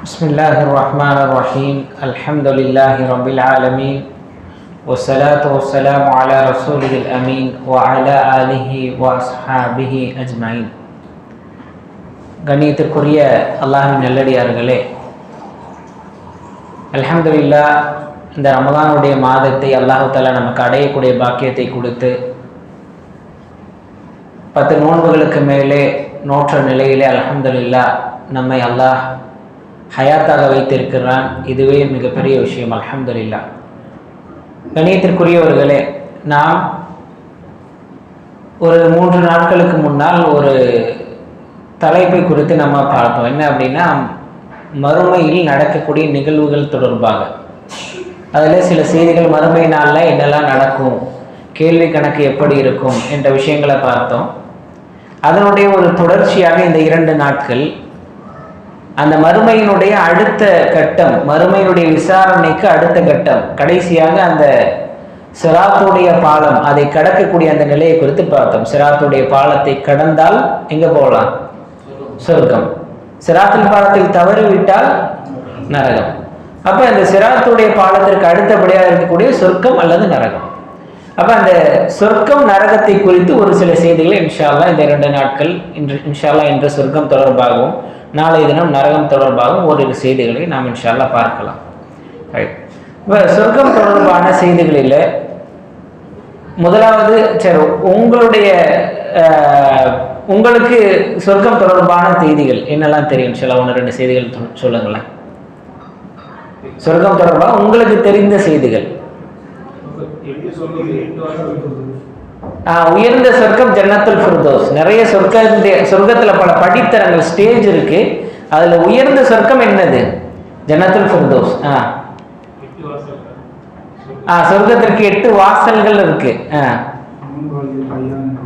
بسم الله الرحمن الرحيم الحمد لله رب العالمين والصلاة والسلام على رسوله الأمين وعلى آله وأصحابه أجمعين. கண்ணியத்திற்குரிய அல்லாஹ்வின் நல்லடியார்களே, அல்ஹம்துலில்லாஹ், இந்த ரமதானுடைய மாதத்தை அல்லாஹ் தஆலா நமக்கு அடையக்கூடிய பாக்கியத்தை கொடுத்து 10 நோன்புகளுக்கு மேலே நோற்ற நிலையிலே அல்ஹம்துலில்லாஹ் நம்மை அல்லாஹ் ஹயாத்தாக வைத்திருக்கிறான். இதுவே மிகப்பெரிய விஷயம். அல்ஹம்துலில்லாஹ். கண்ணியத்திற்குரியவர்களே, நாம் ஒரு 3 நாட்களுக்கு முன்னால் ஒரு தலைப்பை குறித்து நம்ம பார்த்தோம். என்ன அப்படின்னா, மறுமையில் நடக்கக்கூடிய நிகழ்வுகள் தொடர்பாக. அதில் சில செய்திகள், மறுமை நாளில் என்னெல்லாம் நடக்கும், கேள்வி கணக்கு எப்படி இருக்கும் என்ற விஷயங்களை பார்த்தோம். அதனுடைய ஒரு தொடர்ச்சியாக இந்த 2 நாட்கள் அந்த மறுமையினுடைய அடுத்த கட்டம், மறுமையினுடைய விசாரணைக்கு அடுத்த கட்டம், கடைசியாக அந்த சிராத்துடைய பாலம், அதை கடக்கக்கூடிய அந்த நிலையை குறித்து பார்த்தோம். சிராத்துடைய பாலத்தை கடந்தால் எங்க போகலாம்? சொர்க்கம். சிராத்தில் பாலத்தில் தவறிவிட்டால் நரகம். அப்ப அந்த சிராத்துடைய பாலத்திற்கு அடுத்தபடியாக இருக்கக்கூடிய சொர்க்கம் அல்லது நரகம். அப்ப அந்த சொர்க்கம் நரகத்தை குறித்து ஒரு சில செய்திகளை இன்ஷா அல்லாஹ் இந்த 2 நாட்கள், இன்ஷா அல்லாஹ் இன்று சொர்க்கம் தொடர்பாகவும் நாளைய தினம் நரகம் தொடர்பாகவும் ஓரிரு செய்திகளை நாம் இன்ஷா அல்லாஹ் பார்க்கலாம். இப்போ சொர்க்கம் தொடர்பான செய்திகளில் முதலாவது, சரி, உங்களுக்கு சொர்க்கம் தொடர்பான செய்திகள் என்னெல்லாம் தெரியும்? சில 1-2 செய்திகள் சொல்லுங்களேன். சொர்க்கம் தொடர்பாக உங்களுக்கு தெரிந்த செய்திகள். உயர்ந்த சொர்க்கம் ஜன்னத்துல் ஃபிர்தௌஸ். நிறைய சொர்க்கத்துல பல படித்தரங்கள், ஸ்டேஜ் இருக்கு. அதுல உயர்ந்த சொர்க்கம் என்னது? ஜன்னத்துல் ஃபிர்தௌஸ். சொர்க்கத்திற்கு 8 வாசல்கள் இருக்கு.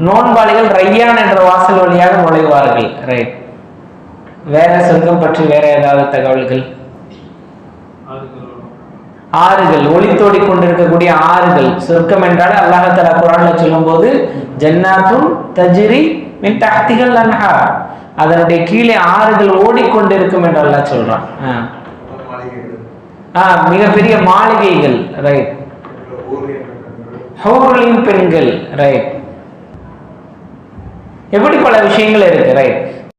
நோன்பாளிகள் ரையான் என்ற வாசல் வழியாக நுழைவார்கள். ரைட். வேற சொர்க்கம் பற்றி வேற ஏதாவது தகவல்கள்? ஆறுகள், ஒளித்தோடி கொண்டிருக்கக்கூடிய ஆறுகள். சொர்க்கம் என்றாலே அல்லாஹ் தஆலா குர்ஆன்ல சொல்லும்போது ஜன்னாத்துன் தஜ்ரி மின் தஹ்திஹல் அன்ஹார், அதனுடைய கீழே ஆறுகள் ஓடிக்கொண்டிருக்கும் என்று அல்லாஹ் சொல்றான். மிகப்பெரிய மாளிகைகள். ரைட். ஹூர்லின் பெண்கள். ரைட். எப்படி பல விஷயங்கள் இருக்கு. ரைட்.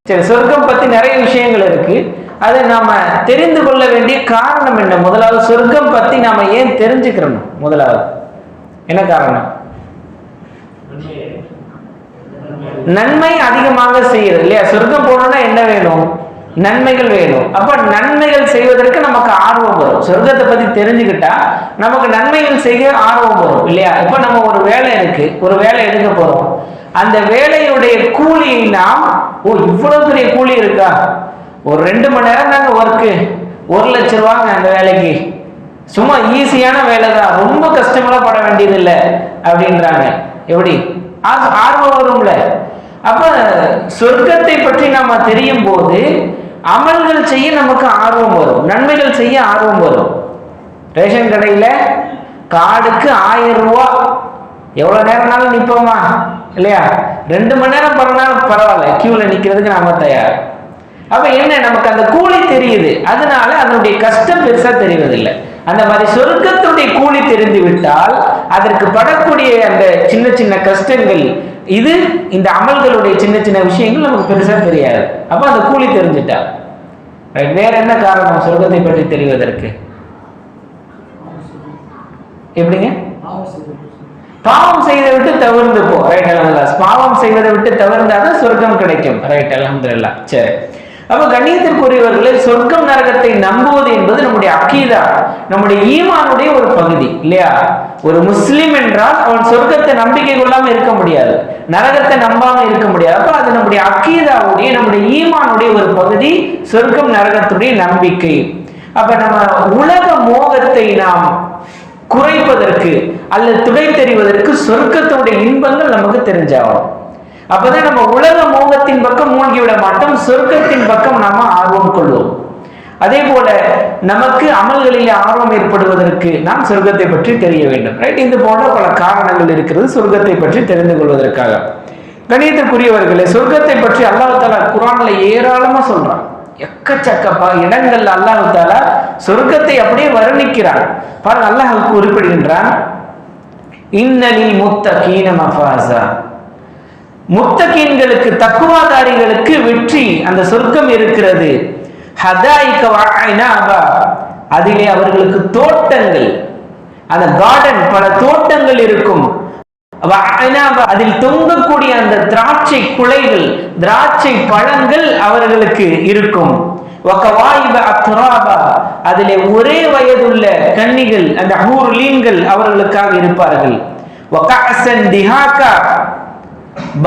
சரி, சொர்க்கம் பத்தி நிறைய விஷயங்கள் இருக்கு. அதை நாம தெரிந்து கொள்ள வேண்டிய காரணம் என்ன? முதலாவது, சொர்க்கம் பத்தி நாம ஏன் தெரிஞ்சுக்கிறோம்? முதலாவது என்ன காரணம்? நன்மை அதிகமாக செய்யறது இல்லையா? சொர்க்கம் போனோம்னா என்ன வேணும்? நன்மைகள் வேணும். அப்ப நன்மைகள் செய்வதற்கு நமக்கு ஆர்வம் வரும். சொர்க்கத்தை பத்தி தெரிஞ்சுக்கிட்டா நமக்கு நன்மைகள் செய்ய ஆர்வம் வரும் இல்லையா? இப்ப நம்ம ஒரு வேலை இருக்கு, ஒரு வேலை எடுக்க போறோம். அந்த வேலையுடைய கூலியை நாம், இவ்வளவு பெரிய கூலி இருக்கா, ஒரு 2 மணி நேரம் தாங்க ஒர்க்கு, 1 லட்சம் ரூபாங்க அந்த வேலைக்கு, சும்மா ஈஸியான வேலை தான், ரொம்ப கஷ்டமெல்லாம் பட வேண்டியது இல்லை அப்படின்றாங்க. எப்படி ஆர்வம் வரும்ல? அப்ப சொர்க்கத்தை பற்றி நாம தெரியும் போது அமல்கள் செய்ய நமக்கு ஆர்வம் வரும், நன்மைகள் செய்ய ஆர்வம் வரும். ரேஷன் கடையில கார்டுக்கு 1000 ரூபா, எவ்வளவு நேரம்னாலும் நிற்போமா இல்லையா? 2 மணி நேரம் பண்ணாலும் பரவாயில்ல, கியூல நிக்கிறதுக்கு நாம தயார். அப்ப என்ன, நமக்கு அந்த கூலி தெரியுது, அதனால அதனுடைய கஷ்டம் பெருசா தெரிவதில்லை. அந்த மாதிரி சொர்க்கத்துடைய கூலி தெரிந்து விட்டால் அதற்கு படக்கூடிய அந்த சின்ன சின்ன கஷ்டங்கள், இது இந்த அமல்களுடைய சின்ன சின்ன விஷயங்கள் நமக்கு பெருசா தெரியாது. அப்ப அந்த கூலி தெரிஞ்சுட்டா. வேற என்ன காரணம் சொர்க்கத்தை பற்றி தெரிவதற்கு? எப்படிங்க? பாவம் செய்வதை விட்டு தவிர்ந்து போ. ரைட், அல்ஹம்துலில்லாஹ். பாவம் செய்வதை விட்டு தவிர்ந்தாதான் சொர்க்கம் கிடைக்கும். ரைட், அல்ஹம்துலில்லாஹ். சரி, அப்ப கண்ணியத்திற்குரியவர்களே, சொர்க்கம் நரகத்தை நம்புவது என்பது நம்முடைய அக்கீதா, நம்முடைய ஈமானுடைய ஒரு பகுதி இல்லையா? ஒரு முஸ்லிம் என்றால் அவன் சொர்க்கத்தை நம்பிக்கை கொள்ளாம இருக்க முடியாது, நரகத்தை நம்பாம இருக்க முடியாது. அப்ப அது நம்முடைய அக்கீதாவுடைய, நம்முடைய ஈமானுடைய ஒரு பகுதி, சொர்க்கம் நரகத்துடைய நம்பிக்கை. அப்ப நம்ம உலக மோகத்தை நாம் குறைப்பதற்கு அல்லது துடை தெரிவதற்கு சொர்க்கத்துடைய இன்பங்கள் நமக்கு தெரிஞ்சாகும். அப்பதான் நம்ம உலக மோகத்தின் பக்கம் மூழ்கிவிட மாட்டோம், சொர்க்கத்தின் பக்கம் நாம ஆர்வம் கொள்வோம். அதே போல நமக்கு அமல்களில் ஆர்வம் ஏற்படுவதற்கு நாம் சொர்க்கத்தை பற்றி தெரிய வேண்டும். ரைட். இது போன்ற பல காரணங்கள் இருக்கிறது சொர்க்கத்தை பற்றி தெரிந்து கொள்வதற்காக. கணியத்திற்குரியவர்களே, சொர்க்கத்தை பற்றி அல்லாஹ் தஆலா குர்ஆன்ல ஏராளமா சொல்றான். எக்கச்சக்கப்பா இடங்கள்ல அல்லாஹ் தஆலா சொர்க்கத்தை அப்படியே வர்ணிக்கிறான். பாருங்க, அல்லாஹ் குறிப்பிடுகின்றான், இன்னலில் முத்தகீன மஃபாஸா, முத்தகீன்களுக்கு தக்குவாதாரிகளுக்கு வெற்றி, அந்த சொர்க்கம் இருக்கிறது. ஹதாயிக வஅனாபா, அதிலே அவர்களுக்கு தோட்டங்கள், அந்த கார்டன், பல தோட்டங்கள் இருக்கும். அதில் தொங்கக்கூடிய அந்த திராட்சை குலைகள், திராட்சை பழங்கள் அவர்களுக்கு இருக்கும். அதிலே ஒரே வயதுள்ள கன்னிகள், அந்த ஹூர்லீன்கள் அவர்களுக்காக இருப்பார்கள்.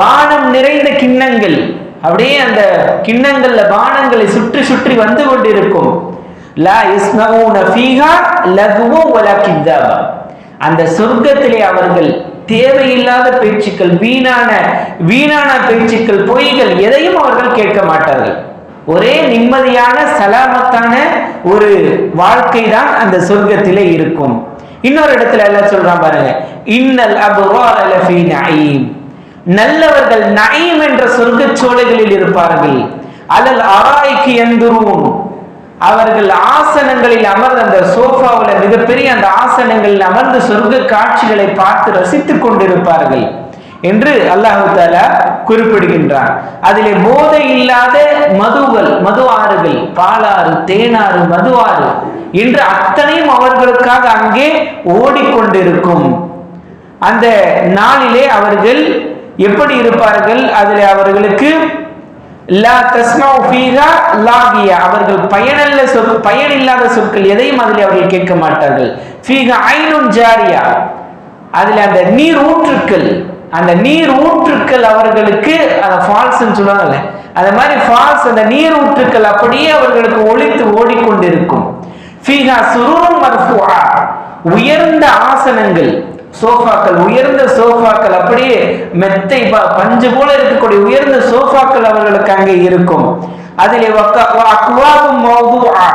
பானம் நிறைந்த கிண்ணங்கள், அப்படியே அந்த கிண்ணங்கள்ல பானங்களை சுற்றி சுற்றி வந்து கொண்டிருக்கும். லா யஸ்மஊன ஃபீஹா லகுவ வலா கிதாபா, அந்த சொர்க்கத்திலே அவர்கள் தேவையில்லாத பேச்சுக்கள், வீணான பேச்சுக்கள், பொய்கள் எதையும் அவர்கள் கேட்க மாட்டார்கள். ஒரே நிம்மதியான சலாமத்தான ஒரு வாழ்க்கை தான் அந்த சொர்க்கத்திலே இருக்கும். இன்னொரு இடத்துல எல்லாம் சொல்றான் பாருங்க, இன்னல் அப்ரார லஃபீ நஈம், நல்லவர்கள் நஈம் என்ற சொர்க்க சோலைகளில் இருப்பார்கள். அலல் அராய்க்கு யந்துரூன், அவர்கள் ஆசனங்களில் அமர்ந்து, அந்த சோஃபாவில் மிகப்பெரிய அந்த ஆசனங்களில் அமர்ந்து சொர்க்க காட்சிகளை பார்த்து ரசித்துக் கொண்டிருப்பார்கள் என்று அல்லாஹ் தஆலா குறிப்பிடுகின்றான். அதிலே போதை இல்லாத மதுகள், மது ஆறுகள், பாலாறு, தேனாறு, மது ஆறு என்று அத்தனையும் அவர்களுக்காக அங்கே ஓடிக்கொண்டிருக்கும். அந்த நாளிலே அவர்கள் எப்படி இருப்பார்கள்? அதிலே அவர்களுக்கு லா தஸ்மஉ ஃபீஹா லாகியா, அவர்கள் பயனில்லாத சொற்கள் எதையும் அதில் அவர்கள் கேட்க மாட்டார்கள். ஃபீஹா ஐனுன் ஜாரியா, அதில் அந்த நீர் ஊற்றுக்கள், அந்த நீர் ஊற்றுக்கள் அவர்களுக்கு, அந்த ஃபால்ஸ் சொல்லுவாங்கல்ல, அந்த மாதிரி ஃபால்ஸ், அந்த நீர் ஊற்றுக்கள் அப்படியே அவர்களுக்கு ஒளித்து ஓடிக்கொண்டிருக்கும். ஃபீஹா சுரூருன் மர்ஃபூஆ, உயர்ந்த ஆசனங்கள், சோஃபாக்கள், உயர்ந்த சோஃபாக்கள், அப்படியே மெத்தை பஞ்சு போல இருக்கக்கூடிய உயர்ந்த சோஃபாக்கள் அவர்களுக்கு அங்கே இருக்கும். அதிலே அக்வாபும் மௌதுஆ,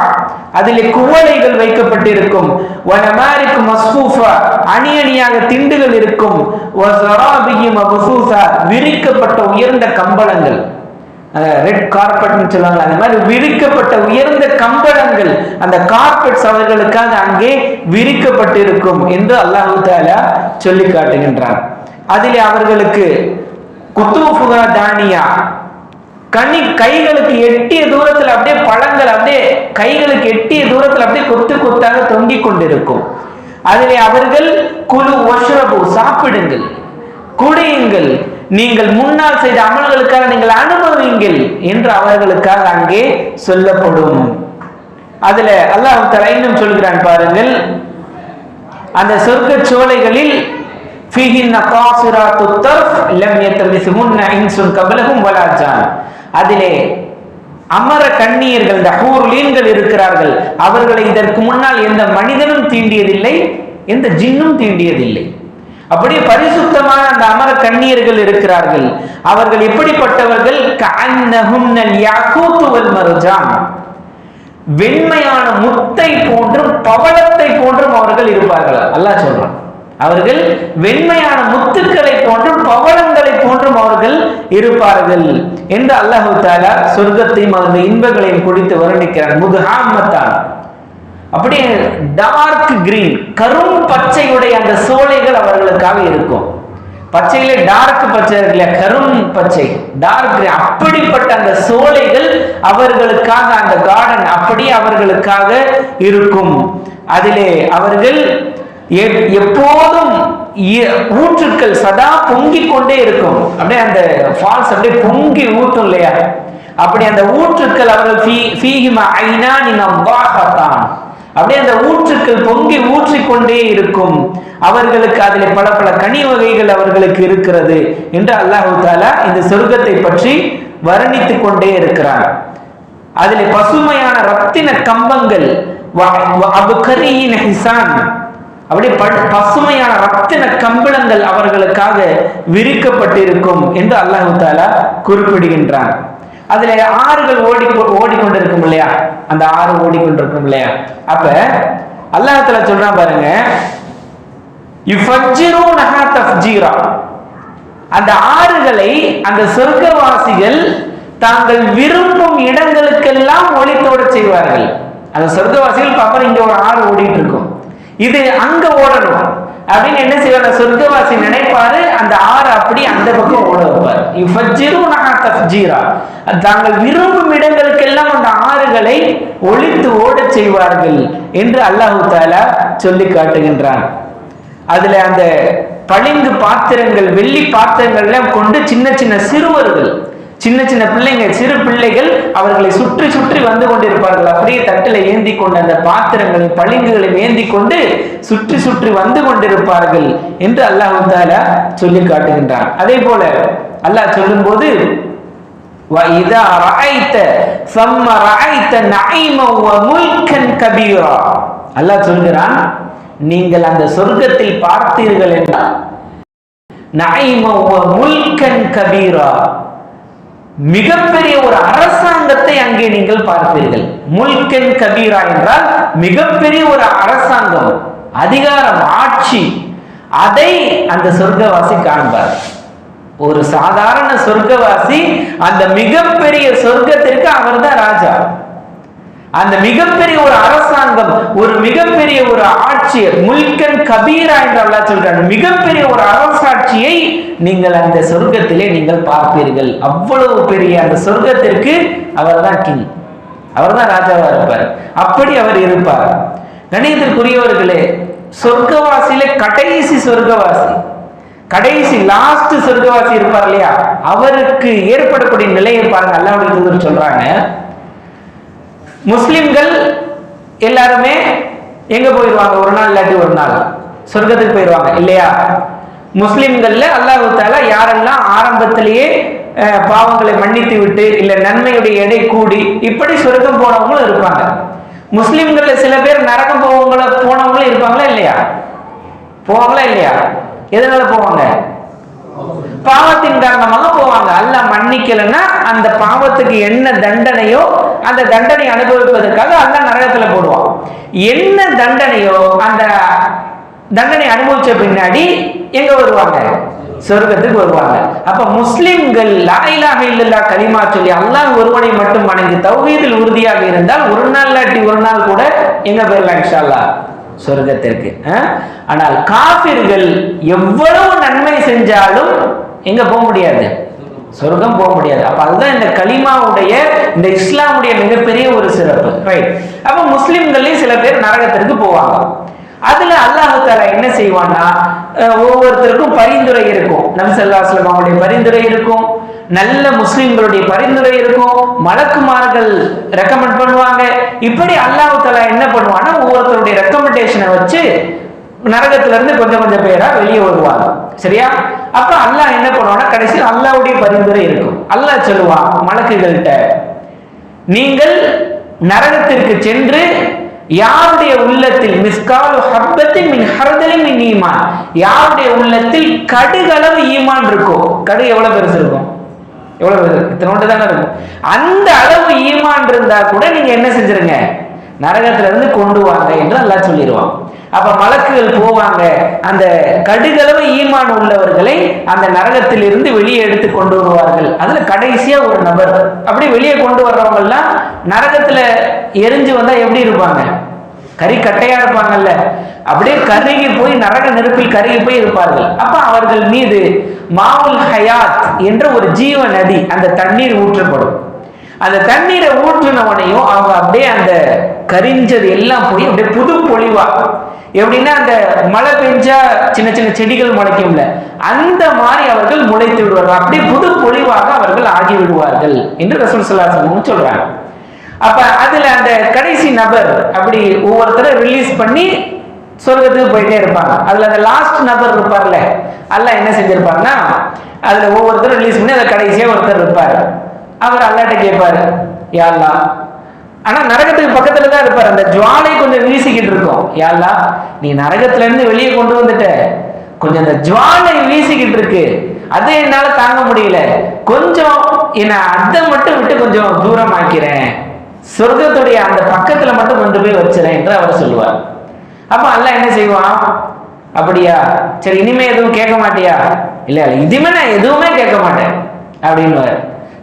அதிலே குவளைகள் வைக்கப்பட்டிருக்கும். வனமாரிக்கு மஸ்ஃபூஃபா, அணி அணியாக திண்டுகள் இருக்கும். வஸராபியு மப்சூஸா, விரிக்கப்பட்ட உயர்ந்த கம்பளங்கள், ரெட் கார்பெட் சொல்லுவாங்க, அந்த மாதிரி விரிக்கப்பட்ட உயர்ந்த கம்பளங்கள், அந்த கார்பெட்ஸ் அவர்களுக்காக அங்கே விரிக்கப்பட்டிருக்கும் என்று அல்லாஹ் தஆலா சொல்லி காட்டுகின்றான். அதிலே அவர்களுக்கு குத்தூஃபுகா தானியா, கைகளுக்கு எட்டிய தூரத்தில் அப்படியே பழங்கள், அப்படியே கைகளுக்கு எட்டிய தூரத்தில் அப்படியே கொத்து கொத்தாக தொங்கிக் கொண்டிருக்கும். அதிலே அவர்கள் குலு வஷ்ரபு, சாப்பிடுங்கள், குடியுங்கள், நீங்கள் முன்னால் செய்த அமல்களுக்காக நீங்கள் அனுபவிங்கள் என்று அவர்களுக்காக அங்கே சொல்லப்படும். அதுல அல்லாஹ் தஆலா இன்னும் சொல்கிறான் பாருங்கள், அந்த சொர்க்க சோலைகளில் ஃபீஹின்ன காஸிராத்துத் தர்ஃப் லம் யதமிஸுஹுன்ன இன்சுன் கப்லஹும் வலா ஜான், அதிலே அமர கன்னியர்கள், இந்த ஹூர்லீன்கள் இருக்கிறார்கள். அவர்களை இதற்கு முன்னால் எந்த மனிதனும் தீண்டியதில்லை, எந்த ஜின்னும் தீண்டியதில்லை. அப்படியே பரிசுத்தமான அந்த அமர கன்னியர்கள் இருக்கிறார்கள். அவர்கள் எப்படிப்பட்டவர்கள்? கஅன்னஹுன்னல் யாக்கூத்து வல் மர்ஜான், வெண்மையான முத்தை போன்றும் பவளத்தை போன்றும் அவர்கள் இருப்பார்கள். அல்லாஹ் சொல்றான், அவர்கள் வெண்மையான முத்துக்களை போன்றும் பவளங்களை போன்றும் அவர்கள் இருப்பார்கள் என்று அல்லாஹ் தஆலா சொர்க்கத்தையும் அந்த இன்பங்களையும் குறித்து வர்ணிக்கிறான். முதுஹாமத்தான், அப்படியே டார்க் கிரீன், கரும் பச்சையுடைய அந்த சோலைகள் அவர்களுக்காக இருக்கும். பச்சையில டார்க் பச்சை இருக்குல்ல, கரும் பச்சை, டார்க் கிரீன், அப்படிப்பட்ட அந்த சோலைகள் அவர்களுக்காக, அந்த கார்டன் அப்படியே அவர்களுக்காக இருக்கும். அதிலே அவர்கள் எப்போதும் ஊற்றுக்கள் சதா பொங்கிக் கொண்டே இருக்கும். அப்படியே அந்த ஃபால்ஸ் அப்படியே பொங்கி ஊற்றும் இல்லையா, அப்படி அந்த ஊற்றுக்கள் அவர்கள் ஃபீஹிமா ஐனானி நவாஹதான், அப்படியே அந்த ஊற்றுக்கள் பொங்கி ஊற்றிக்கொண்டே இருக்கும். அவர்களுக்கு அதிலே பல பல கனி வகைகள் அவர்களுக்கு இருக்கிறது என்று அல்லாஹ் தஆலா இந்த சொர்க்கத்தை பற்றி வர்ணித்துக் கொண்டே இருக்கிறார். அதிலே பசுமையான ரத்தின கம்பங்கள், அபுகரியின் ஹிசான், அப்படியே பசுமையான ரத்தின கம்பளங்கள் அவர்களுக்காக விரிக்கப்பட்டிருக்கும் என்று அல்லாஹ் தஆலா குறிப்பிடுகின்றான். அதுல ஆறுகள் ஓடிக்கொண்டிருக்கும் இல்லையா, அந்த ஆறு ஓடிக்கொண்டிருக்கும் இல்லையா, அப்ப அல்லாஹ் தஆலா சொல்றான் பாருங்க, யுஃபஜ்ஜிரூனஹா தஃஜீரா, அந்த ஆறுகளை அந்த சொர்க்கவாசிகள் தாங்கள் விரும்பும் இடங்களுக்கெல்லாம் ஒளித்தோட செய்வார்கள். அந்த சொர்க்கவாசிகள் அப்புறம் இங்க ஒரு ஆறு ஓடிட்டு இருக்கும், இது அங்க ஓடணும் அப்படின்னு என்ன செய்வாங்க, சொர்க்கவாசி நினைப்பாரு, அந்த ஆறு அப்படி அந்த பக்கம் ஓட வைப்பார். தாங்கள் விரும்பும் இடங்களுக்கெல்லாம் அந்த ஆறுகளை ஒளித்து ஓட செய்வார்கள் என்று அல்லாஹு தஆலா சொல்லி காட்டுகின்றான். அதுல அந்த பளிங்கு பாத்திரங்கள், வெள்ளி பாத்திரங்கள் எல்லாம் கொண்டு சின்ன சின்ன சிறுவர்கள், சின்ன சின்ன பிள்ளைங்க, சிறு பிள்ளைகள் அவர்களை சுற்றி சுற்றி வந்து கொண்டிருப்பார்கள். அப்படியே தட்டில ஏந்தி கொண்டு அந்த பாத்திரங்களை, பளிங்குகளை ஏந்தி கொண்டு சுற்றி சுற்றி வந்து கொண்டிருப்பார்கள் என்று அல்லாஹ் தஆலா சொல்லி காட்டுகின்றான். அதே போல அல்லாஹ் சொல்லும் போது وَإِذَا رَأَيْتَ ثَمَّ رَأَيْتَ نَعِيمًا وَمُلْكًا كَبِيرًا, அல்லாஹ் சொல்கிறான், நீங்கள் அந்த சொர்க்கத்தில் பார்த்தீர்கள் என்றால் நঈம வ முல்கன் கபீரா, மிகப்பெரிய ஒரு அரசாங்கத்தை அங்கே நீங்கள் பார்ப்பீர்கள். முல்கன் கபீரா என்றால் மிகப்பெரிய ஒரு அரசாங்கம், அதிகாரம், ஆட்சி, அதை அந்த சொர்க்கவாசி காண்பார். ஒரு சாதாரண சொர்க்கவாசி அந்த மிகப்பெரிய சொர்க்கத்திற்கு அவர் தான் ராஜா. அந்த மிகப்பெரிய ஒரு அரசாங்கம், ஒரு மிகப்பெரிய ஒரு ஆட்சியர், முல்கன் கபீரா என்று அல்லாஹ் சொல்றார், மிகப்பெரிய ஒரு அரசாட்சியை நீங்கள் அந்த சொர்க்கத்திலே நீங்கள் பார்ப்பீர்கள். அவ்வளவு பெரிய அந்த சொர்க்கத்திற்கு அவர் தான் கிங், அவர் தான் ராஜாவா இருப்பார். அப்படி அவர் இருப்பார். கணிதத்திற்குரியவர்களே, சொர்க்கவாசியில கடைசி சொர்க்கவாசி, கடைசி லாஸ்ட் சொர்க்கவாசி இருப்பார் இல்லையா, அவருக்கு ஏற்படக்கூடிய நிலையை பாருங்க. அல்லாஹ்வுடைய தூதர் சொல்றாங்க, முஸ்லிம்கள் எல்லாருமே எங்க போயிடுவாங்க, ஒரு நாள் இல்லாட்டி ஒரு நாள் சொர்க்கத்துக்கு போயிடுவாங்க இல்லையா. முஸ்லிம்கள்ல அல்லாஹ் தஆலா யாரெல்லாம் ஆரம்பத்திலேயே பாவங்களை மன்னித்து விட்டு இல்ல நன்மையுடைய எடை கூடி இப்படி சொர்க்கம் போனவங்களும் இருப்பாங்க. முஸ்லிம்கள்ல சில பேர் நரகம் போனவங்களும் இருப்பாங்களா இல்லையா, போவாங்களா இல்லையா? எதனால போவாங்க? பாவத்தின் காரணமாக போவாங்க. அல்லாஹ் மன்னிக்கலன்னா அந்த பாவத்துக்கு என்ன தண்டனையோ அந்த தண்டனை அனுபவிப்பதற்காக அல்லாஹ் நரகத்துல போடுவான். என்ன தண்டனையோ அந்த தண்டனை அனுபவிச்ச பின்னாடி எங்க வருவாங்க? சொர்க்கத்துக்கு வருவாங்க. அப்ப முஸ்லிம்கள் லா இலாஹ இல்லல்லாஹ் கலிமா சொல்லி அல்லாஹ் ஒருவனை மட்டும் வணங்கி தௌஹீதில் உறுதியாக இருந்தால் ஒரு நாள் இல்லாட்டி ஒரு நாள் கூட எங்க போயிடலாம் இன்ஷா அல்லாஹ், சொர்க்கத்திற்கு. ஆனால் காபிர்கள் எவ்வளவு நன்மை செஞ்சாலும் எங்க போக முடியாது? சொர்க்கம் போக முடியாது. அப்ப அதுதான் இந்த கலிமாவுடைய, இந்த இஸ்லாமுடைய மிகப்பெரிய ஒரு சிறப்பு. ரைட். அப்ப முஸ்லிம்கள்லயும் சில பேர் நரகத்திற்கு போவாங்க. அதுல அல்லாஹ் தஆலா என்ன செய்வான்னா, ஒவ்வொருத்தருக்கும் பரிந்துரை இருக்கும். நபி ஸல்லல்லாஹு அலைஹி வஸல்லம் அவங்களுடைய பரிந்துரை இருக்கும், நல்ல முஸ்லிம்களுடைய பரிந்துரை இருக்கும், மலக்குமார்கள் ரெக்கமெண்ட் பண்ணுவாங்க. இப்படி அல்லாஹ் தஆலா என்ன பண்ணுவான்னா, ஒவ்வொருத்தருடைய ரெக்கமெண்டேஷனை வச்சு நரகத்துல இருந்து கொஞ்சம் கொஞ்சம் பேரா வெளியே வருவாங்க. சரியா? அப்ப அல்லாஹ் என்ன பண்ணுவான்னா, கடைசியில் அல்லாஹ்வுடைய பரிந்துரை இருக்கும். அல்லாஹ் சொல்லுவான் மலக்குகள்கிட்ட, நீங்கள் நரகத்திற்கு சென்று யாருடைய உள்ளத்தில் மிஸ்காலு ஹப்பத்தின் மின் ஹர்தலின் மின் ஈமான், யாருடைய உள்ளத்தில் கடுகளவு ஈமான் இருக்கோ, கடுகு எவ்வளவு பெருசு இருக்கும்? எவ்வளவு பெருசு? இத்தனோண்டு தானே இருக்கும். அந்த அளவு ஈமான் இருந்தா கூட நீங்க என்ன செஞ்சிருங்க, நரகத்துல இருந்து கொண்டு வாங்க என்று அல்லாஹ் சொல்லிடுவான். அப்ப மலக்குகள் போவாங்க, அந்த கடுகளவு ஈமான் உள்ளவர்களை அந்த நரகத்தில் இருந்து வெளியே எடுத்து கொண்டு வருவார்கள். அதுல கடைசியா ஒரு நபர் அப்படி வெளியே கொண்டு வர்றவங்க எல்லாம் நரகத்துல எரிஞ்சு வந்தா எப்படி இருப்பாங்க? கறி கட்டையா இருப்பாங்கல்ல, அப்படியே கருகி போய் நரக நெருப்பில் கருகி போய் இருப்பார்கள். அப்ப அவர்கள் மீது மாவுல் ஹயாத் என்ற ஒரு ஜீவ நதி, அந்த தண்ணீர் ஊற்றப்படும். அந்த தண்ணீரை ஊற்றினவனையும் அவங்க அப்படியே அந்த கரிஞ்சது எல்லாம் போய் அப்படியே புது பொழிவா, எப்படின்னா அந்த மழை பெஞ்சா சின்ன சின்ன செடிகள் முளைக்கும்ல, அந்த மாதிரி அவர்கள் முளைத்து விடுவார்கள். அப்படியே புது பொழிவாக அவர்கள் ஆகி விடுவார்கள் என்று ரசூல் ஸல்லல்லாஹு அலைஹி வஸல்லம் சொல்றாங்க. அப்ப அதுல அந்த கடைசி நபர் அப்படி ஒவ்வொருத்தரும் ரிலீஸ் பண்ணி சொர்க்கத்துக்கு போயிட்டே இருப்பாங்க. அதுல அந்த லாஸ்ட் நபர் இருப்பார்ல, அல்லாஹ் என்ன செஞ்சிருப்பாருன்னா, அதுல ஒவ்வொருத்தரும் ரிலீஸ் பண்ணி அதுல கடைசியா ஒருத்தர் இருப்பாரு. அவர் அல்லாஹ்ட்ட கேட்பாரு, யா அல்லாஹ், ஆனா நரகத்துக்கு பக்கத்துல தான் இருப்பாரு, அந்த ஜுவாலை கொஞ்சம் வீசிக்கிட்டு இருக்கும். யா அல்லாஹ், நீ நரகத்துல இருந்து வெளியே கொண்டு வந்துட்ட, கொஞ்சம் அந்த ஜுவாலை வீசிக்கிட்டு இருக்கு, அதை என்னால தாங்க முடியல, கொஞ்சம் என்ன அதை மட்டும் விட்டு கொஞ்சம் தூரம் ஆக்கிறேன், சொர்க்கத்துடைய அந்த பக்கத்துல மட்டும் கொண்டு போய் வச்சிடறேன் என்று அவர் சொல்லுவார். அப்ப அல்லாஹ் என்ன செய்வான், அப்படியா சரி இனிமே எதுவும் கேட்க மாட்டியா? இல்ல இதுமே நான் எதுவுமே கேட்க மாட்டேன் அப்படின்னு.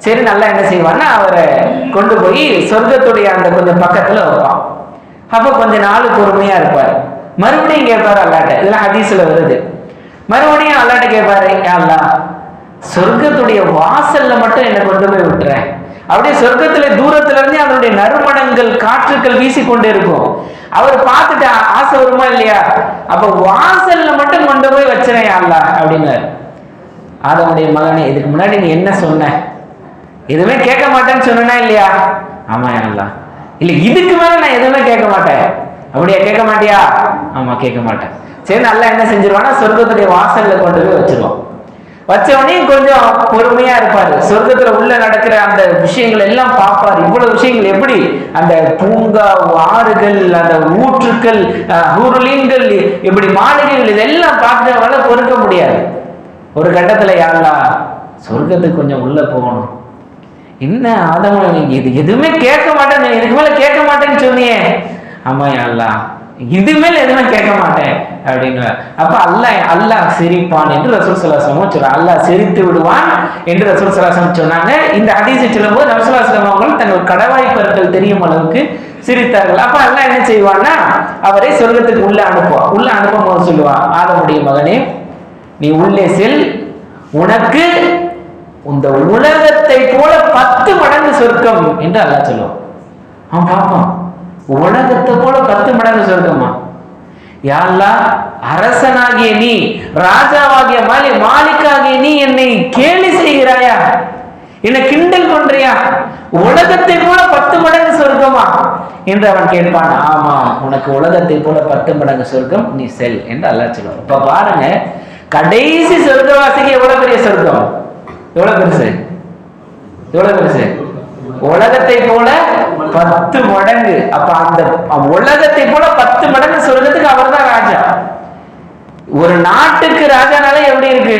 சரி நல்லா என்ன செய்வான்னா அவரை கொண்டு போய் சொர்க்கத்துடைய அந்த கொஞ்சம் பக்கத்துல வைப்பான். அப்ப கொஞ்ச நாள் பொறுமையா இருப்பாரு. மறுபடியும் கேட்பாரு அல்லாட்ட, இதெல்லாம் ஹதீஸ்ல வருது. மறுபடியும் அல்லாட்ட கேட்பாரு, யா அல்லாஹ் சொர்க்கத்துடைய வாசல்ல மட்டும் என்னை கொண்டு போய் விட்டுறேன். அப்படியே சொர்க்கத்துல தூரத்துல இருந்து அதனுடைய நறுமணங்கள் காற்றுக்கள் வீசிக்கொண்டே இருக்கும். அவர் பார்த்துட்டு ஆசை வருமா இல்லையா? அப்ப வாசல்ல மட்டும் கொண்டு போய் வச்சிரேன் யா அல்லாஹ் அப்படின்னாரு. ஆதமுடைய மகனே, இதுக்கு முன்னாடி நீ என்ன சொன்ன? எதுவுமே கேட்க மாட்டேன்னு சொன்னா இல்லையா? ஆமா யா அல்லாஹ். இல்ல இதுக்கு மேல நான் எதுவுமே கேட்க மாட்டேன். அப்படியா? கேட்க மாட்டியா? ஆமா கேட்க மாட்டேன். சரி நல்லா என்ன செஞ்சிருவானா சொர்க்கத்துடைய வாசல்ல கொண்டு போய் வச்சிருவோம். வச்சவனே கொஞ்சம் பொறுமையா இருப்பாரு. சொர்க்கத்துல உள்ள நடக்கிற அந்த விஷயங்கள் எல்லாம் பார்ப்பாரு. இவ்வளவு விஷயங்கள் எப்படி அந்த பூங்கா, ஆறுகள், அந்த ஊற்றுக்கள், ஊருளீன்கள், இப்படி மாளிகைகள், இதெல்லாம் பார்த்து அவரால் பொறுக்க முடியாது. ஒரு கட்டத்துல யா அல்லாஹ் சொர்க்கத்துக்கு கொஞ்சம் உள்ள போகணும். என்ன ஆதம் இது எதுவுமே கேட்க மாட்டேன், இதுக்கு மேல கேட்க மாட்டேன்னு சொன்னியே. ஆமா யா அல்லாஹ் இது மேல எதுவுமே கேட்க மாட்டேன் அப்படின்னு. அப்ப அல்லாஹ் சிரிப்பான் என்று ரசூல் ஸல்லல்லாஹு அலைஹி வஸல்லம் சொன்னாங்க. அல்லாஹ் சிரித்து விடுவான் என்று ரசூல் ஸல்லல்லாஹு அலைஹி வஸல்லம் சொன்னாங்க. இந்த ஹதீஸை சொல்லும்போது நபி ஸல்லல்லாஹு அலைஹி வஸல்லம் அவர்கள் தங்கள் கடவாய் பற்கள் தெரியும் அளவுக்கு சிரித்தார்கள். அப்ப அல்லாஹ் என்ன செய்வான்னா அவரை சொர்க்கத்துக்கு உள்ள அனுப்புவான். உள்ள அனுப்பும் போது சொல்லுவான், ஆதமுடைய மகனே நீ உள்ளே செல், உனக்கு இந்த உலகத்தை போல 10 மடங்கு சொர்க்கம் என்று அல்லாஹ் சொல்லுவான். அவன் பார்ப்பான், உலகத்தை போல 10 மடங்கு சொர்க்கமா? யா அல்லாஹ் அரசனாகிய நீ, ராஜாவாகிய மாலிக்காகிய நீ என்னை கேலி செய்கிறாயா? என்னை கிண்டல் பண்றியா? உலகத்தை போல 10 மடங்கு சொர்க்கமா என்று அவன் கேட்பான். ஆமா, உனக்கு உலகத்தை போல 10 மடங்கு சொர்க்கம், நீ செல் என்று அல்லாஹ் சொல்லுவான். இப்ப பாருங்க, கடைசி சொர்க்கவாசிக்கு எவ்வளவு பெரிய சொர்க்கம், எவ்வளவு பெருசு, எவ்வளவு பெருசு, உலகத்தை போல 10 மடங்கு. அப்ப அந்த உலகத்தை போல 10 மடங்கு சொர்க்கத்துக்கு அவர் தான் ராஜா. ஒரு நாட்டுக்கு ராஜானால எப்படி இருக்கு,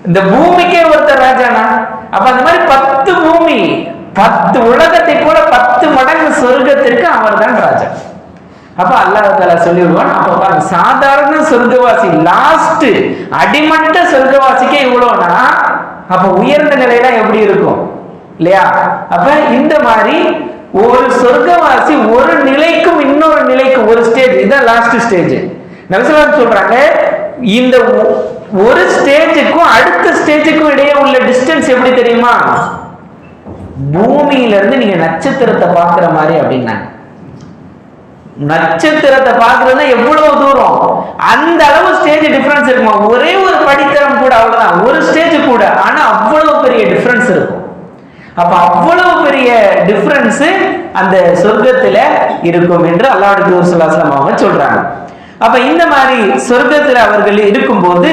இந்த பூமிக்கே ஒருத்தர் ராஜானா, அப்ப அந்த மாதிரி 10 பூமி, 10 உலகத்தை போல 10 மடங்கு சொர்க்கத்திற்கு அவர் தான் ராஜா. அப்ப அல்லாஹ் தஆலா சொல்லிடுவான். அப்ப சாதாரண சொர்க்கவாசி, லாஸ்ட் அடிமட்ட சொர்க்கவாசிக்கே இவ்வளவுனா, அப்ப உயர்ந்த நிலையில எப்படி இருக்கும் இல்லையா? அப்ப இந்த மாதிரி ஒரு சொர்க்கவாசி ஒரு நிலைக்கும் இன்னொரு நிலைக்கும் ஒரு ஸ்டேஜ், இதான் லாஸ்ட் ஸ்டேஜ். நபி ஸல்லல்லாஹு அலைஹி வஸல்லம் சொல்றாங்க, இந்த ஒரு ஸ்டேஜுக்கும் அடுத்த ஸ்டேஜுக்கும் இடையே உள்ள டிஸ்டன்ஸ் எப்படி தெரியுமா? பூமியில இருந்து நீங்க நட்சத்திரத்தை பார்க்கிற மாதிரி அப்படின்னாங்க. நட்சத்திரத்தை பார்க்கறதுனா எவ்வளவு தூரம், அந்த அளவு ஸ்டேஜ் டிஃபரன்ஸ் இருக்குமா? ஒரே ஒரு படித்தரம் கூட, அவ்வளவுதான், ஒரு ஸ்டேஜ் கூட, ஆனா அவ்வளவு பெரிய டிஃபரன்ஸ் இருக்கும். அப்ப அவ்வளவு பெரிய டிஃபரன்ஸ் அந்த சொர்க்கத்துல இருக்கும் என்று அல்லாஹ்வுடைய தூதர் ஸல்லல்லாஹு அலைஹி வஸல்லம் அவங்க சொல்றாங்க. அப்ப இந்த மாதிரி சொர்க்கத்துல அவர்கள் இருக்கும்போது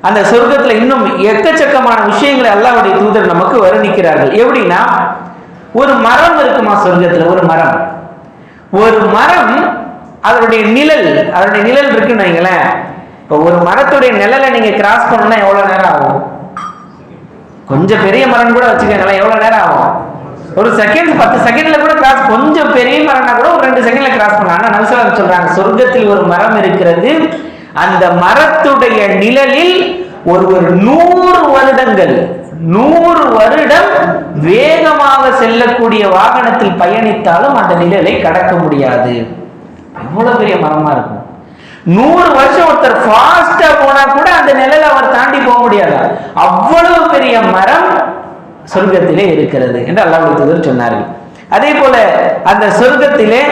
அந்த சொர்க்கத்துல இன்னும் எக்கச்சக்கமான விஷயங்களை அல்லாஹ்வுடைய தூதர் நமக்கு வர்ணிக்கிறார்கள். எப்படின்னா, ஒரு மரம் இருக்குமா சொர்க்கத்துல, ஒரு மரம், ஒரு மரம் அதனுடைய நிழல் இருக்குன்னு வைங்களேன். இப்போ ஒரு மரத்துடைய நிழலை நீங்க கிராஸ் பண்ணணும்னா எவ்வளவு நேரம் ஆகும்? கொஞ்சம் பெரிய மரம் கூட வச்சுக்கோங்களேன், எவ்வளவு நேரம் ஆகும்? ஒரு செகண்ட், 10 செகண்ட்ல கூட கிராஸ், கொஞ்சம் பெரிய மரம்னா கூட ஒரு 2 செகண்ட்ல கிராஸ் பண்ணலாம். ஆனா நபி ஸல்லல்லாஹு அலைஹி வஸல்லம் சொல்றாங்க, சொர்க்கத்தில் ஒரு மரம் இருக்கிறது, அந்த மரத்துடைய நிழலில் ஒரு 100 வருடங்கள், 100 வருடம் வேகமாக செல்லக்கூடிய வாகனத்தில் பயணித்தாலும் அந்த நிழலை கடக்க முடியாது. எவ்வளவு பெரிய மரமா இருக்கும். 100 வருஷம் ஒருத்தர் ஃபாஸ்டா போனா கூட அந்த நிழலை அவர் தாண்டி போக முடியாது. அவ்வளவு பெரிய மரம் சொர்க்கத்திலே இருக்கிறது என்று அல்லாஹ்வுடைய தூதர் சொன்னார்கள். அதே போல அந்த சொர்க்கத்திலே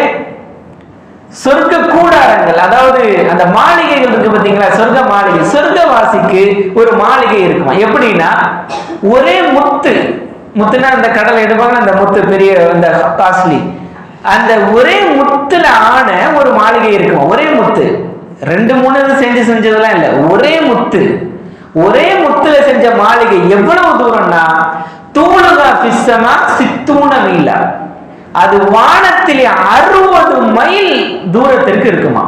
சொர்க்க கூடாரங்கள், அதாவது அந்த மாளிகைகள் இருக்கு பாத்தீங்களா, சொர்க்க மாளிகை. சொர்க்கவாசிக்கு ஒரு மாளிகை இருக்குமா? எப்படின்னா, ஒரே முத்துனா அந்த கடலை எடுப்பாங்க, அந்த முத்து பெரிய அந்த காஸ்ட்லி, அந்த ஒரே முத்துல ஆன ஒரு மாளிகை இருக்குமா? ஒரே முத்து, 2-3 செஞ்சதெல்லாம் இல்ல, ஒரே முத்துல செஞ்ச மாளிகை. எவ்வளவு தூரம்னா, தூணுகா பிஸ்ஸமா சித்தூன மீலா, அது வானத்திலே 60 மைல் தூரத்திற்கு இருக்குமா.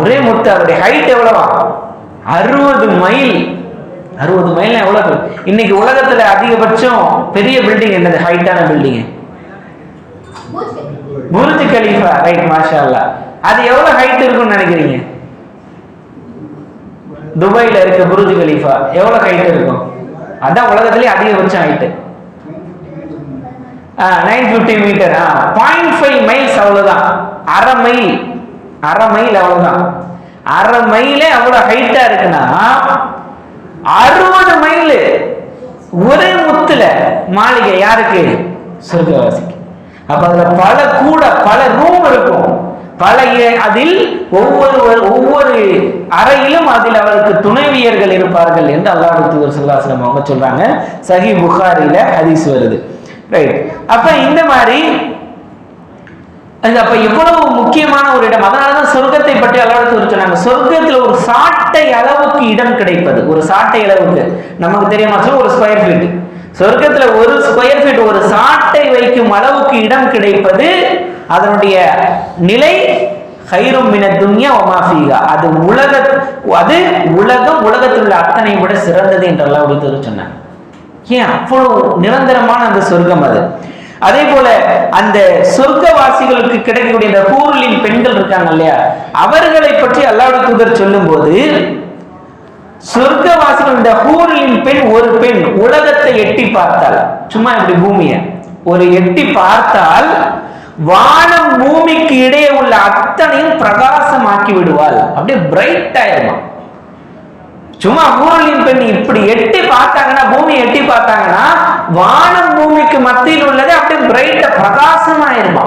ஒரே முத்து, அவருடைய ஹைட் எவ்வளவா? 60 மைல். 60 மைல் எவ்வளவு? இன்னைக்கு உலகத்துல அதிகபட்சம் பெரிய பில்டிங் என்னது, ஹைட்டான பில்டிங்? புர்ஜ் கலீஃபா. ரைட், மாஷா அல்லாஹ். அது எவ்வளவு ஹைட் இருக்கும்னு நினைக்கிறீங்க? துபாயில இருக்க புர்ஜ் கலீஃபா எவ்வளவு ஹைட் இருக்கும்? அதான் உலகத்திலே அதிகபட்சம் ஹைட். 950 மீட்டர், 0.5 மைல்ஸ், அவ்வளவுதான். அரை மைல் அவ்வளவுதான். அரை மைலே அவ்வளவு ஹைட்டா இருக்குன்னா 60 மைல் ஒரே முத்துல மாளிகை யாருக்கு? சொர்க்கவாசிக்கு. அப்ப அதுல பல ரூம் இருக்கும். அதில் ஒவ்வொரு அறையிலும் அதில் அவருக்கு துணைவியர்கள் இருப்பார்கள் என்று அல்லாஹ்வுடைய தூதர் ஸல்லல்லாஹு அலைஹி வஸல்லம் அவங்க சொல்றாங்க. சஹீஹ் புகாரில ஹதீஸ் வருது. ரைட். அப்ப இந்த மாதிரி அப்ப எவ்வளவு முக்கியமான ஒரு இடம். அதனாலதான் சொர்க்கத்தை பற்றி அல்லாஹ்வுடைய தூதர் சொன்னாங்க, சொர்க்கத்துல ஒரு சாட்டை அளவுக்கு இடம் கிடைப்பது. ஒரு சாட்டை அளவுக்கு நமக்கு தெரியுமா? ஒரு ஸ்கொயர் ஃபீட். சொர்க்கத்துல ஒரு ஸ்கொயர் ஃபீட், ஒரு சாட்டை வைக்கும் அளவுக்கு இடம் கிடைப்பது, அதனுடைய நிலை ஹைரும் மினத் துன்யா வ மா ஃபீஹா. அது உலகத்தில் உள்ள அத்தனை விட சிறந்தது என்று அல்லாஹ்வுடைய தூதர் சொன்னாங்க. ஏன் அவ்வளவு நிரந்தரமான அந்த சொர்க்கம் அது. அதே போல அந்த சொர்க்கவாசிகளுக்கு கிடைக்கக்கூடிய இந்த ஹூருலின் பெண்கள் இருக்காங்க இல்லையா, அவர்களை பற்றி அல்லாஹ்வுடைய தூதர் சொல்லும் போது, சொர்க்கவாசிகள் இந்த ஹூருலின் பெண், ஒரு பெண் உலகத்தை எட்டி பார்த்தால், சும்மா இப்படி பூமியை ஒரு எட்டி பார்த்தால் வானம் பூமிக்கு இடையே உள்ள அத்தனையும் பிரகாசமாக்கி விடுவாள். அப்படியே பிரைட் ஆயிருமா. சும்மா ஹூருலின் பெண் இப்படி எட்டி பார்த்தாங்கன்னா, பூமி எட்டி பார்த்தாங்கன்னா வானம் பூமிக்கு மத்தியில் உள்ளது அப்படியே பிரைட்ட பிரகாசமாயிருமா.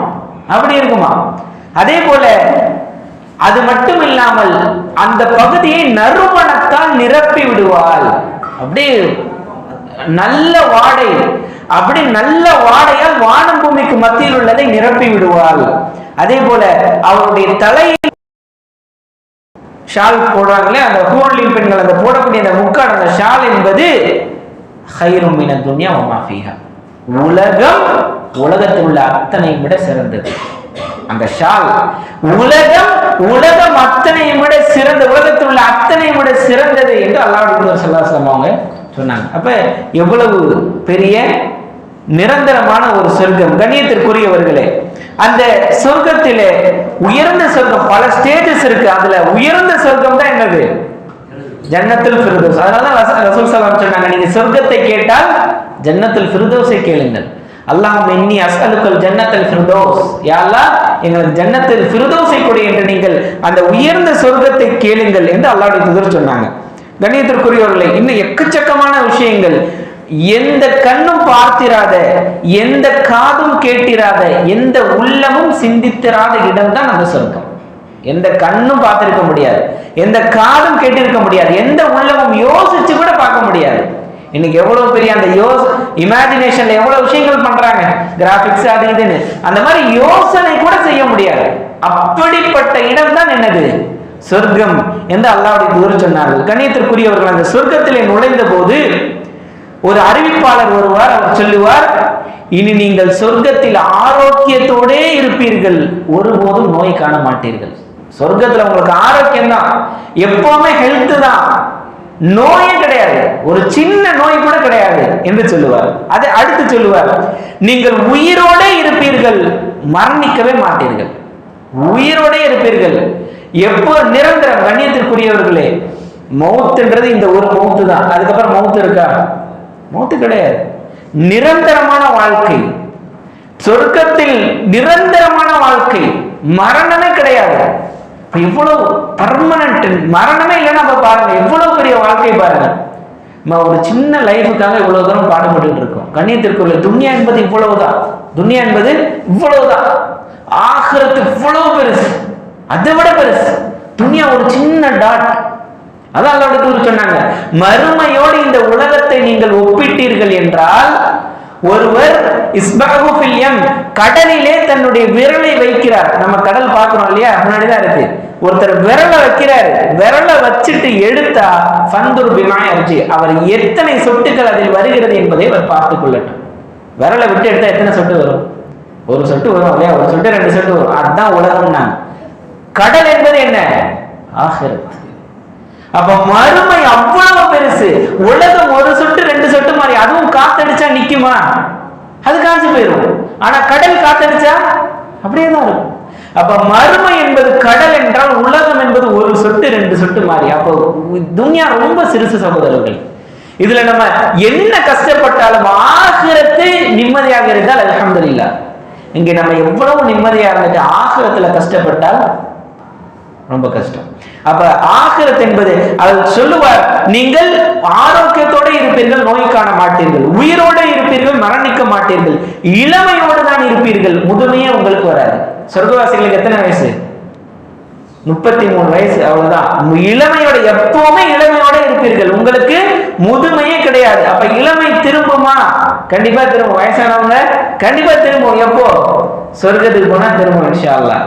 அப்படி இருக்குமா. அதே போல அது மட்டும் இல்லாமல் அந்த பகுதியை நறுமணத்தால் நிரப்பி விடுவாள். அப்படியே நல்ல வாடை, அப்படி நல்ல வாடையால் வானம் பூமிக்கு மத்தியில் உள்ளதை நிரப்பி விடுவாள். அதே போல அவருடைய தலையில் ஷால் போடுறாங்களே, அந்த ஹூருலின் பெண்கள் அந்த போடக்கூடிய அந்த முக்காடு, அந்த ஷால் என்பது ஹைரும் மினத் துன்யா வ மா ஃபீஹா. உலகத்தில் உள்ள அத்தனை விட சிறந்தது அந்த ஷால். உலகம் அத்தனையும் விட சிறந்த, உலகத்தில் உள்ள அத்தனையும் விட சிறந்தது என்று அல்லாஹ்வுடைய தூதர் ஸல்லல்லாஹு அலைஹி வஸல்லம் அவங்க சொன்னாங்க. அப்ப எவ்வளவு பெரிய நிரந்தரமான ஒரு சொர்க்கம். கண்ணியத்திற்குரியவர்களே, அந்த சொர்க்கத்திலே உயர்ந்த சொர்க்கம் பல ஸ்டேஜஸ் இருக்கு. அதுல உயர்ந்த சொர்க்கம் தான் என்னது? ஜன்னத்துல் ஃபிர்தௌஸ். அதனால ரசூல் ஸல்லல்லாஹு அலைஹி வஸல்லம் சொன்னாங்க, நீங்க சொர்க்கத்தை கேட்டால் ஜன்னத்துல் ஃபிர்தௌஸை கேளுங்கள். அல்லாஹும்ம இன்னி அஸ்அலுக்கல் ஜன்னத்துல் ஃபிர்தௌஸ், யா அல்லாஹ் எங்களுக்கு ஜன்னத்துல் ஃபிர்தௌஸை கொடு என்று நீங்கள் அந்த உயர்ந்த சொர்க்கத்தை கேளுங்கள் என்று அல்லாஹ்வுடைய தூதர் சொன்னாங்க. கண்ணியத்திற்குரியவர்களே, இன்னும் எக்கச்சக்கமான விஷயங்கள், எந்த கண்ணும் பார்த்திராத, எந்த காதும் கேட்டிராத, எந்த உள்ளமும் சிந்தித்திராத இடம் தான் அந்த சொர்க்கம். எந்த கண்ணும் பார்த்திருக்க முடியாது, எந்த காதும் கேட்டிருக்க முடியாது, எந்த உள்ளமும் யோசிச்சு கூட பார்க்க முடியாது. இன்னைக்கு எவ்வளவு பெரிய அந்த இமேஜினேஷன்ல எவ்வளவு விஷயங்கள் பண்றாங்க, கிராபிக்ஸ் அது இதுன்னு, அந்த மாதிரி யோசனை கூட செய்ய முடியாது. அப்படிப்பட்ட இடம் தான் என்னது? சொர்க்கம் என்று அல்லாஹ்வுடைய தூதர் சொன்னார்கள். கண்ணியத்திற்குரியவர்கள், அந்த சொர்க்கத்திலே நுழைந்த போது ஒரு அறிவிப்பாளர் வருவார். அவர் சொல்லுவார், இனி நீங்கள் சொர்க்கத்தில் ஆரோக்கியத்தோடே இருப்பீர்கள், ஒருபோதும் நோய் காண மாட்டீர்கள். சொர்க்கத்துல உங்களுக்கு ஆரோக்கியம் தான், எப்பவுமே ஹெல்த் தான், நோயே கிடையாது, ஒரு சின்ன நோய் கூட கிடையாது என்று சொல்லுவார். அதை அடுத்து சொல்லுவார், நீங்கள் உயிரோட இருப்பீர்கள், மரணிக்கவே மாட்டீர்கள், உயிரோட இருப்பீர்கள். எப்போ? நிரந்தரம். கண்ணியத்திற்குரியவர்களே, மௌத்துன்றது இந்த ஒரு மௌத்து தான். அதுக்கப்புறம் மௌத்து இருக்கா? மௌத்து கிடையாது. நிரந்தரமான வாழ்க்கை சொர்க்கத்தில், நிரந்தரமான வாழ்க்கை, மரணமே கிடையாது. இவ்வளவு பர்மனன்ட், மரணமே இல்லைன்னா பாருங்க எவ்வளவு பெரிய வாழ்க்கை பாருங்க. ஒரு சின்ன லைஃபுக்காக இவ்வளவு தூரம் பாடுபட்டு இருக்கோம். கண்ணியத்திற்குள்ள துன்யா என்பது இவ்வளவுதான், துன்யா என்பது இவ்வளவுதான், ஆகிரத்து இவ்வளவு பெருசு, அதை விட பெருசு. துன்யா ஒரு சின்ன டாட். அதான் அல்லாஹ்வுடைய தூதர் சொன்னாங்க, மறுமையோடு இந்த உலகத்தை நீங்கள் ஒப்பிட்டீர்கள் என்றால், ஒருவர் இஸ்பஹு ஃபில் யம், கடலிலே தன்னுடைய விரலை வைக்கிறார். நம்ம கடல் பார்க்கிறோம் இல்லையா, முன்னாடிதான் இருக்கு. ஒருத்தர் விரலை வைக்கிறார், விரலை வச்சுட்டு எடுத்தா ஃபந்துர் பிமா யர்ஜி, அவர் எத்தனை சொட்டுகள் அதில் வருகிறது என்பதை அவர் பார்த்துக் கொள்ளட்டும். விரலை விட்டு எடுத்தா எத்தனை சொட்டு வரும்? ஒரு சொட்டு வரும் இல்லையா, ஒரு சொட்டு 2 சொட்டு வரும். அதுதான் உலகம். கடல் என்பது என்ன? ஆகிரத். அப்ப மறுமை அவ்வளவு பெருசு. உலகம் ஒரு சொட்டு 2 சொட்டு மாதிரி, அதுவும் காத்தடிச்சா நிக்குமா? அது காஞ்சு போயிடும். ஆனா கடல் காத்தடிச்சா அப்படியே தான் இருக்கும். அப்ப மறுமை என்பது கடல் என்றால், உலகம் என்பது ஒரு சொட்டு 2 சொட்டு மாதிரி. அப்போ துன்யா ரொம்ப சிறுசு சகோதரர்கள். இதுல நம்ம என்ன கஷ்டப்பட்டாலும் ஆகிரத்து நிம்மதியாக இருந்தால் அல்ஹம்துலில்லாஹ். இங்க நம்ம எவ்வளவு நிம்மதியா இருந்துட்டு ஆகிரத்துல கஷ்டப்பட்டால் ரொம்ப கஷ்டம். அப்ப ஆகிரத் என்பது அவர் சொல்லுவார், நீங்கள் ஆரோக்கியத்தோட இருப்பீர்கள், நோய் காண மாட்டீர்கள், உயிரோட இருப்பீர்கள், மரணிக்க மாட்டீர்கள், இளமையோடு தான் இருப்பீர்கள், முதுமையே உங்களுக்கு வராது. சொர்க்கவாசிகளுக்கு எத்தனை வயசு? 33 வயசு, அவ்வளவுதான். இளமையோட, எப்பவுமே இளமையோட இருப்பீர்கள், உங்களுக்கு முதுமையே கிடையாது. அப்ப இளமை திரும்புமா? கண்டிப்பா திரும்பும். வயசானவங்க கண்டிப்பா திரும்பும். எப்போ? சொர்க்கத்துக்கு போனா திரும்பும் இன்ஷா அல்லாஹ்.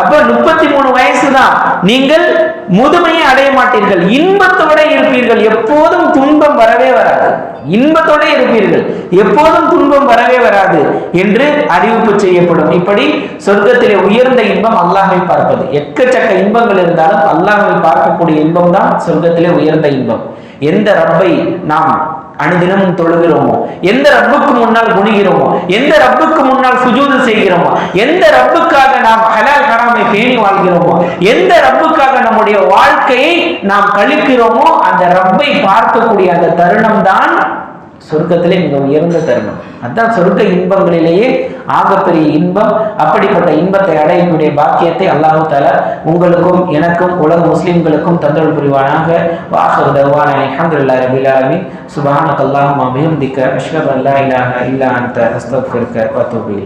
அப்ப 33 வயசு தான். நீங்கள் முதுமையை அடைய மாட்டீர்கள், இன்பத்தோட இருப்பீர்கள், எப்போதும் துன்பம் வரவே வராது. இன்பத்தோட இருப்பீர்கள், எப்போதும் துன்பம் வரவே வராது என்று அறிவிப்பு செய்யப்படும். இப்படி சொர்க்கத்திலே உயர்ந்த இன்பம் அல்லாஹ்வை பார்ப்பது. எக்கச்சக்க இன்பங்கள் இருந்தாலும் அல்லாஹ்வை பார்க்கக்கூடிய இன்பம் தான் சொர்க்கத்திலே உயர்ந்த இன்பம். எந்த ரப்பை நாம் அனுதினமும் தொழுகிறோமோ, எந்த ரப்புக்கு முன்னால் குனிகிறோமோ, எந்த ரப்புக்கு முன்னால் சுஜூது செய்கிறோமோ, எந்த ரப்புக்காக நாம் ஹலால் ஹராமை பேணி வாழ்கிறோமோ, எந்த ரப்புக்காக நம்முடைய வாழ்க்கையை நாம் கழிக்கிறோமோ, அந்த ரப்பை பார்க்கக்கூடிய அந்த தருணம் தான் சொர்க்கத்திலே மிக உயர்ந்த தருணம். அதுதான் சொர்க்க இன்பங்களிலேயே ஆகப்பெரிய இன்பம். அப்படிப்பட்ட இன்பத்தை அடையக்கூடிய பாக்கியத்தை அல்லாஹ் தஆலா உங்களுக்கும் எனக்கும் உலக முஸ்லிம்களுக்கும் தந்தருள் புரிவானாக. வாஹிரு தஅவானா அல்ஹம்துலில்லாஹி ரப்பில் ஆலமீன். சுப்ஹானக அல்லாஹும்ம வபிஹம்திக அஷ்ஹது அல்லா இலாஹா இல்லா அன்த அஸ்தக்ஃபிருக வ அத்தூபு இலைக்.